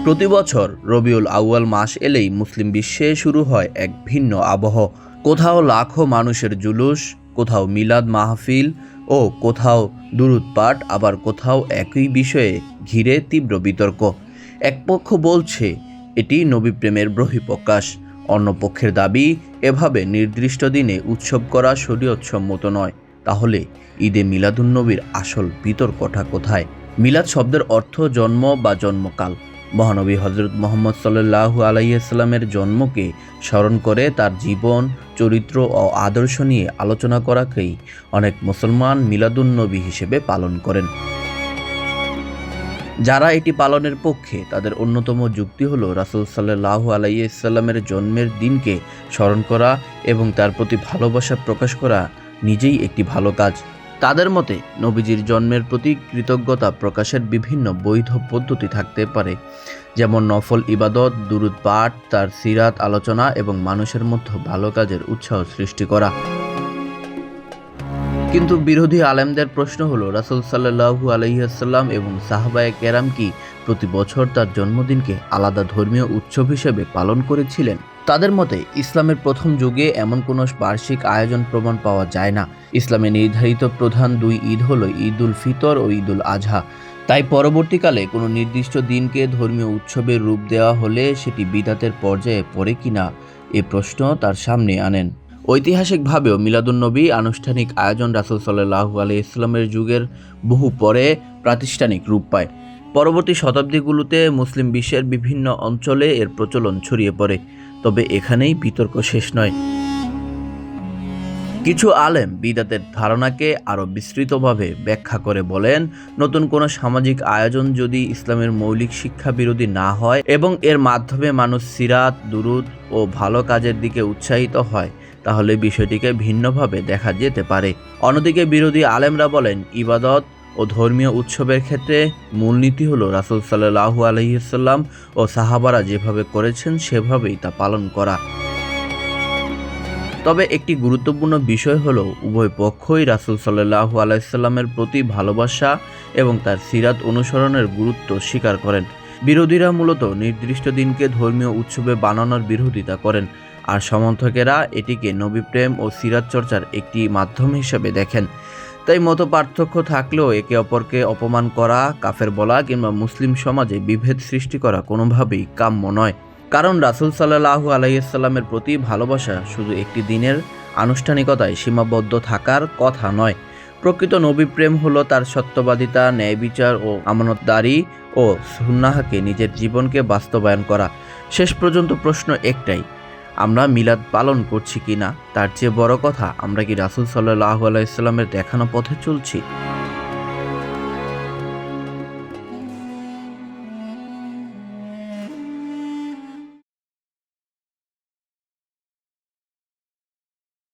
প্রতি বছর রবিউল আউয়াল মাস এলেই মুসলিম বিশ্বে শুরু হয় এক ভিন্ন আবহ। কোথাও লাখো মানুষের জুলুস, কোথাও মিলাদ মাহফিল ও কোথাও দুরূদ পাঠ, আবার কোথাও একই বিষয়ে ঘিরে তীব্র বিতর্ক। এক পক্ষ বলছে এটি নবী প্রেমের বহিঃপ্রকাশ, অন্য পক্ষের দাবি এভাবে নির্দিষ্ট দিনে উৎসব করা শরীয়তসম্মত নয়। তাহলে ঈদে মিলাদুন্নবীর আসল বিতর্কটা কোথায়? মিলাদ শব্দের অর্থ জন্ম বা জন্মকাল। মহানবী হজরত মুহাম্মদ সাল্লাল্লাহু আলাইহি ওয়াসাল্লামের জন্মকে স্মরণ করে তার জীবন, চরিত্র ও আদর্শ নিয়ে আলোচনা করাকেই অনেক মুসলমান মিলাদুন্নবী হিসেবে পালন করেন। যারা এটি পালনের পক্ষে তাদের অন্যতম যুক্তি হলো রাসূল সাল্লাল্লাহু আলাইহি ওয়াসাল্লামের জন্মের দিনকে স্মরণ করা এবং তার প্রতি ভালোবাসা প্রকাশ করা নিজেই একটি ভালো কাজ। তাদের মতে নবীজির জন্মের প্রতি কৃতজ্ঞতা প্রকাশের বিভিন্ন বৈধ পদ্ধতি থাকতে পারে, যেমন নফল ইবাদত, দুরূদ পাঠ, তার সিরাত আলোচনা এবং মানুষের মধ্যে ভালো কাজের উৎসাহ সৃষ্টি করা। কিন্তু বিরোধী আলেমদের প্রশ্ন হলো, রাসূল সাল্লাল্লাহু আলাইহি ওয়াসাল্লাম এবং সাহাবায়ে কেরাম কি প্রতি বছর তার জন্মদিনকে আলাদা ধর্মীয় উৎসব হিসেবে পালন করেছিলেন? তাদের মতে ইসলামের প্রথম যুগে এমন কোনো বার্ষিক আয়োজন প্রমাণ পাওয়া যায় না। ইসলামে নির্ধারিত প্রধান দুই ঈদ হলো ঈদ উল ফিতর ও ঈদ উল আজহা। তাই পরবর্তীকালে কোনো নির্দিষ্ট দিনকে ধর্মীয় উৎসবের রূপ দেওয়া হলে সেটি বিদআতের পর্যায়ে পড়ে কিনা এ প্রশ্ন তার সামনে আনেন। ঐতিহাসিকভাবেও মিলাদুন্নবী আনুষ্ঠানিক আয়োজন রাসূল সাল্লাল্লাহু আলাইহি ওয়াসাল্লামের যুগের বহু পরে প্রাতিষ্ঠানিক রূপ পায়। পরবর্তী শতাব্দীগুলোতে মুসলিম বিশ্বের বিভিন্ন অঞ্চলে এর প্রচলন ছড়িয়ে পড়ে। তবে এখানেই বিতর্ক শেষ নয়। কিছু আলেম বিদআতের ধারণাকে আরও বিস্তৃতভাবে ব্যাখ্যা করে বলেন, নতুন কোনো সামাজিক আয়োজন যদি ইসলামের মৌলিক শিক্ষা বিরোধী না হয় এবং এর মাধ্যমে মানুষ সিরাত, দুরূদ ও ভালো কাজের দিকে উৎসাহিত হয়, তাহলে বিষয়টিকে ভিন্নভাবে দেখা যেতে পারে। অন্যদিকে বিরোধী আলেমরা বলেন, ইবাদত ও ধর্মীয় উৎসবের ক্ষেত্রে মূলনীতি হলো রাসূল সাল্লাল্লাহু আলাইহি ওয়াসাল্লাম ও সাহাবারা যেভাবে করেছেন সেভাবেই তা পালন করা। তবে একটি গুরুত্বপূর্ণ বিষয় হলো, উভয় পক্ষই রাসূল সাল্লাল্লাহু আলাইহি ওয়াসাল্লামের প্রতি ভালোবাসা এবং তার সিরাত অনুসরণের গুরুত্ব স্বীকার করেন। বিরোধীরা মূলত নির্দিষ্ট দিনকে ধর্মীয় উৎসবে বানানোর বিরোধিতা করেন, আর সমর্থকেরা এটিকে নবী প্রেম ও সিরাত চর্চার একটি মাধ্যম হিসেবে দেখেন। তাই মত পার্থক্য থাকলেও একে অপরকে অপমান করা, কাফের বলা কিংবা মুসলিম সমাজে বিভেদ সৃষ্টি করা কোনোভাবেই কাম্য নয়। কারণ রাসূল সাল্লাল্লাহু আলাইহি ওয়াসাল্লামের প্রতি ভালোবাসা শুধু একটি দিনের আনুষ্ঠানিকতায় সীমাবদ্ধ থাকার কথা নয়। প্রকৃত নবী প্রেম হলো তার সত্যবাদিতা, ন্যায় বিচার ও আমানতদারি ও সুন্নাহকে নিজের জীবনকে বাস্তবায়ন করা। শেষ পর্যন্ত প্রশ্ন একটাই, আমরা মিলাদ পালন করছি কিনা? তার চেয়ে বড় কথা, আমরা কি রাসূল সাল্লাল্লাহু আলাইহি ওয়াসাল্লামের দেখানো পথে চলছি?